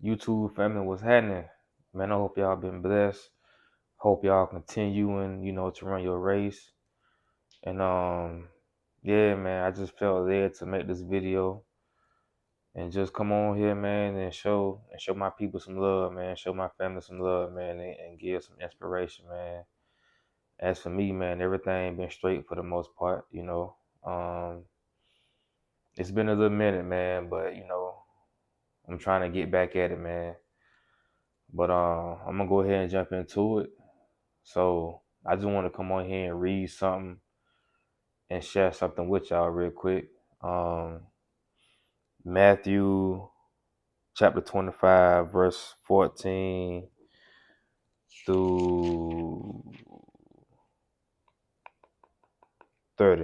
YouTube family, what's happening? Man, I hope y'all been blessed. Hope y'all continuing, to run your race. And yeah, man, I just felt led to make this video and just come on here, man, and show my people some love, man. Show my family some love, man, and give some inspiration, man. As for me, man, everything been straight for the most part. It's been a little minute, man, but I'm trying to get back at it, man. But I'm gonna go ahead and jump into it. So I just want to come on here and read something and share something with y'all real quick. Um, Matthew chapter 25, verse 14 through 30.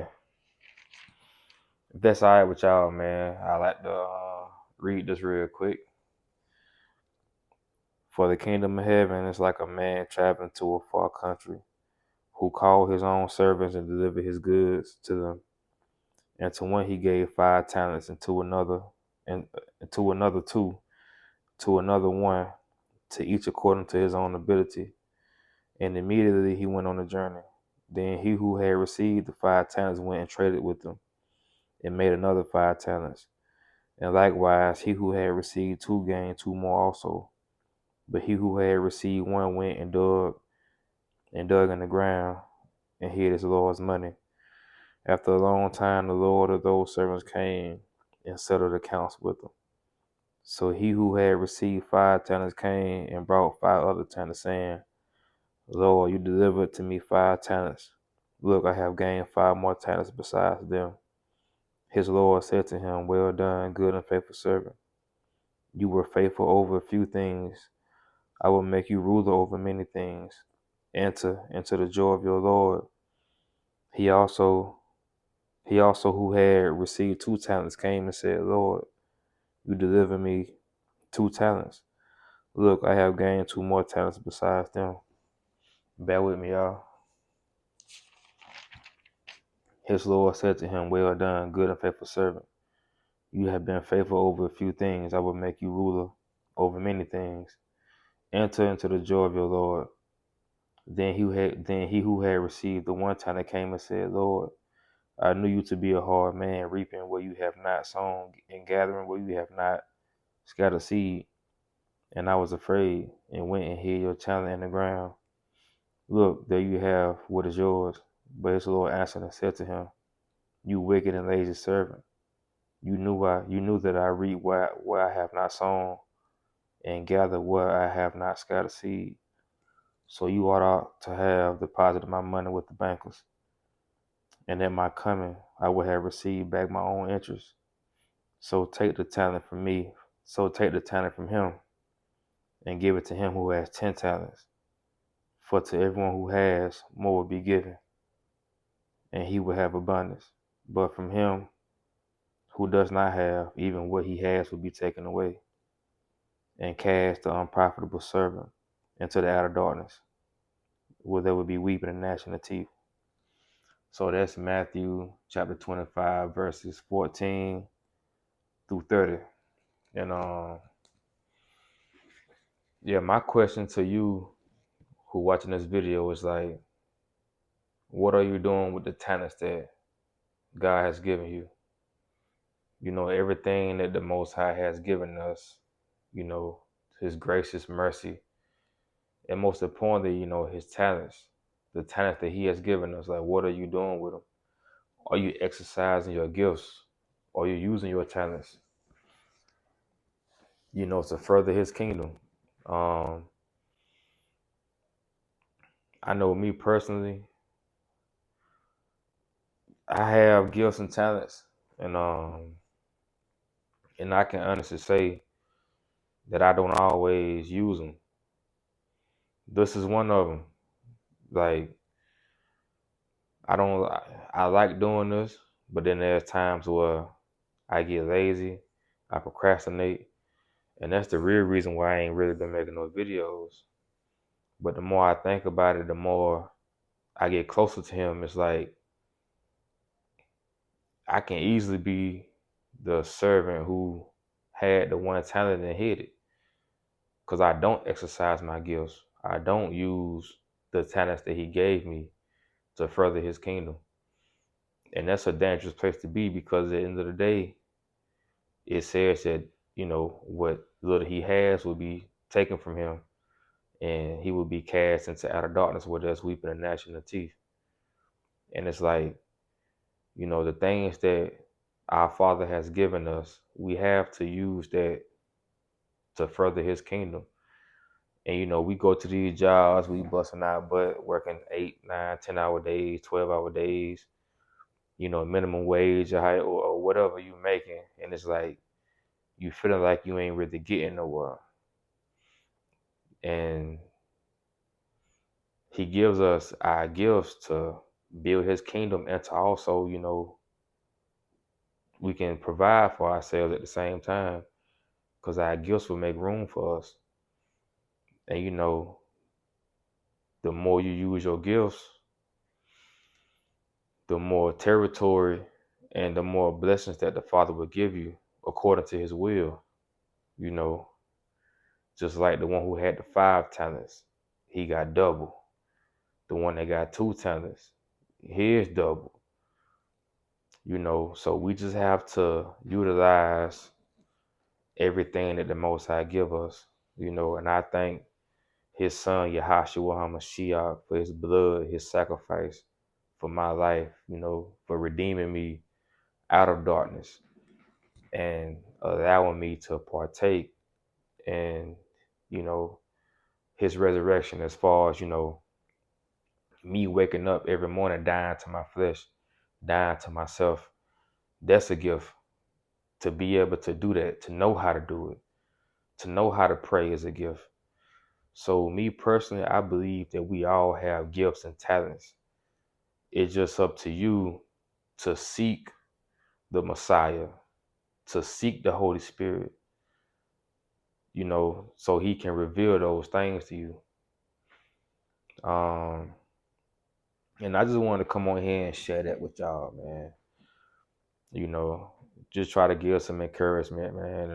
If that's all right with y'all, man, I like to read this real quick. For the kingdom of heaven is like a man traveling to a far country, who called his own servants and delivered his goods to them. And to one he gave 5 talents, and to another two, to another one, to each according to his own ability. And immediately he went on a journey. Then he who had received the 5 talents went and traded with them, and made another 5 talents. And likewise he who had received 2 gained 2 more also. But he who had received 1 went and dug in the ground, and hid his Lord's money. After a long time, the Lord of those servants came and settled accounts with them. So he who had received 5 talents came and brought 5 other talents, saying, Lord, you delivered to me 5 talents. Look, I have gained 5 more talents besides them. His Lord said to him, Well done, good and faithful servant. You were faithful over a few things. I will make you ruler over many things. Enter into the joy of your Lord. He also who had received 2 talents came and said, Lord, you delivered me 2 talents. Look, I have gained 2 more talents besides them. Bear with me, y'all. His Lord said to him, Well done, good and faithful servant. You have been faithful over a few things. I will make you ruler over many things. Enter into the joy of your Lord. Then he who had received the 1 talent came and said, Lord, I knew you to be a hard man, reaping where you have not sown and gathering where you have not scattered seed. And I was afraid and went and hid your talent in the ground. Look, there you have what is yours. But his Lord answered and said to him, You wicked and lazy servant. You knew that I reap where I have not sown and gather where I have not scattered seed. So you ought to have deposited my money with the bankers, and at my coming I would have received back my own interest. So take the talent from me. So take the talent from him and give it to him who has 10 talents. For to everyone who has, more will be given, and he will have abundance. But from him who does not have, even what he has will be taken away. And cast the unprofitable servant into the outer darkness, where there will be weeping and gnashing of teeth. So that's Matthew chapter 25, verses 14 through 30. And yeah, my question to you who watching this video is like, what are you doing with the talents that God has given you? Everything that the Most High has given us, His grace, His mercy, and most importantly, His talents, the talents that He has given us. Like, what are you doing with them? Are you exercising your gifts? Are you using your talents, to further His kingdom? Um, I know me personally, I have gifts and talents, and I can honestly say that I don't always use them. This is one of them. Like, I don't, I like doing this, but then there's times where I get lazy, I procrastinate, and that's the real reason why I ain't really been making no videos. But the more I think about it, the more I get closer to Him. It's like I can easily be the servant who had the 1 talent and hid it. because I don't exercise my gifts. I don't use the talents that he gave me to further his kingdom. And that's a dangerous place to be, because at the end of the day, it says that, what little he has will be taken from him, and he will be cast into outer darkness where there's weeping and gnashing of teeth. And it's like, the things that our Father has given us, we have to use that to further his kingdom. And we go to these jobs, we busting our butt, working 8, 9, 10-hour days, 12-hour days, minimum wage or whatever you making. And it's like, you feeling like you ain't really getting nowhere. And he gives us our gifts to build his kingdom, and to also, we can provide for ourselves at the same time, because our gifts will make room for us. And the more you use your gifts, the more territory and the more blessings that the Father will give you according to his will. Just like the one who had the 5 talents, he got double. The one that got 2 talents, his double. So we just have to utilize everything that the Most High give us, and I thank his son, Yahashua HaMashiach, for his blood, his sacrifice for my life, for redeeming me out of darkness and allowing me to partake in, his resurrection, as far as, me waking up every morning, dying to my flesh, dying to myself. That's a gift. To be able to do that, to know how to do it, to know how to pray is a gift. So me personally, I believe that we all have gifts and talents. It's just up to you to seek the Messiah, to seek the Holy Spirit, so he can reveal those things to you. And I just wanted to come on here and share that with y'all, man. Just try to give some encouragement, man,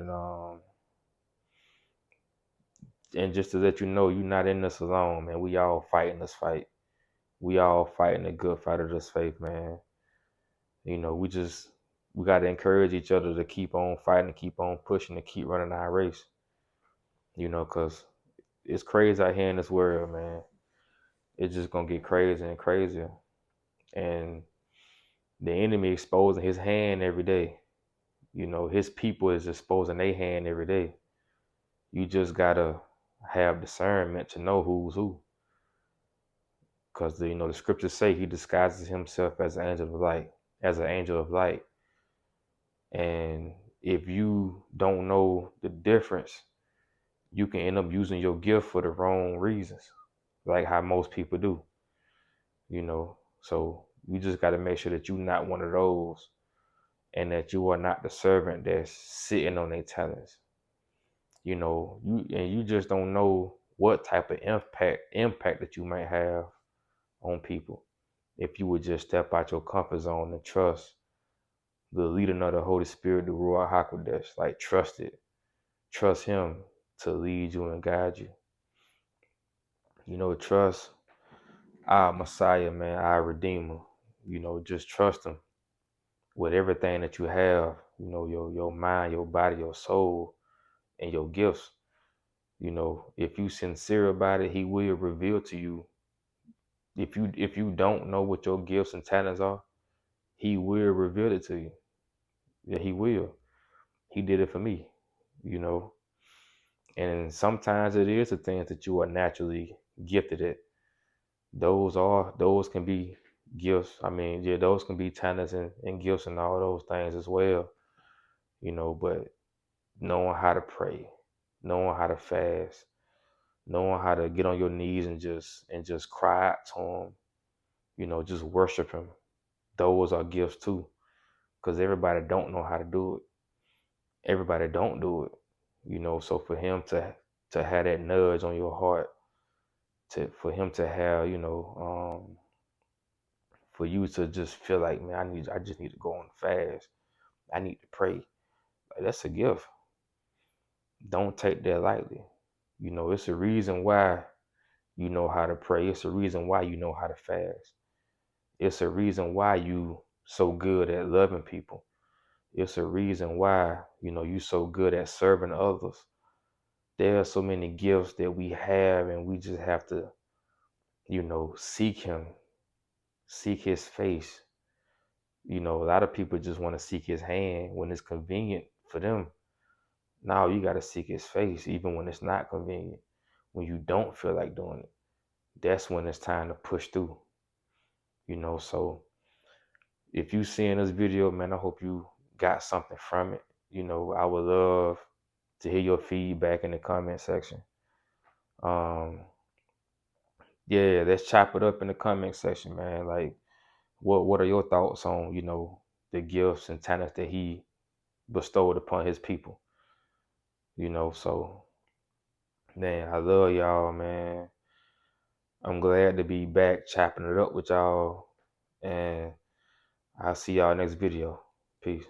and just to let you know, you're not in this alone, man. We all fighting this fight. We all fighting a good fight of this faith, man. We got to encourage each other to keep on fighting, keep on pushing, and keep running our race. Because it's crazy out here in this world, man. It's just going to get crazier and crazier. And the enemy exposing his hand every day. His people is exposing their hand every day. You just got to have discernment to know who's who. Because, the scriptures say he disguises himself as an angel of light. And if you don't know the difference, you can end up using your gift for the wrong reasons, like how most people do. So you just got to make sure that you're not one of those, and that you are not the servant that's sitting on their talents. You just don't know what type of impact that you might have on people if you would just step out your comfort zone and trust the leading of the Holy Spirit, the Ruach HaKodesh. Like, trust it. Trust him to lead you and guide you. Trust our Messiah, man, our Redeemer. Just trust him with everything that you have, your mind, your body, your soul, and your gifts. If you sincere about it, he will reveal to you. If you don't know what your gifts and talents are, he will reveal it to you. Yeah, he will. He did it for me, And sometimes it is the things that you are naturally gifted at. Those can be gifts. I mean, yeah, those can be talents and gifts and all those things as well. But knowing how to pray, knowing how to fast, knowing how to get on your knees and just cry out to him, just worship him. Those are gifts too. Because everybody don't know how to do it. Everybody don't do it. So for him to have that nudge on your heart, for him to have, for you to just feel like, man, I just need to go on fast. I need to pray. Like, that's a gift. Don't take that lightly. It's a reason why you know how to pray. It's a reason why you know how to fast. It's a reason why you so good at loving people. It's a reason why, you so good at serving others. There are so many gifts that we have, and we just have to, seek him, seek his face. A lot of people just want to seek his hand when it's convenient for them. Now you got to seek his face even when it's not convenient. When you don't feel like doing it, that's when it's time to push through. So if you seeing this video, man, I hope you got something from it. I would love to hear your feedback in the comment section. Yeah, let's chop it up in the comment section, man. Like, what are your thoughts on, the gifts and talents that he bestowed upon his people? So man, I love y'all, man. I'm glad to be back chopping it up with y'all, and I'll see y'all next video. Peace.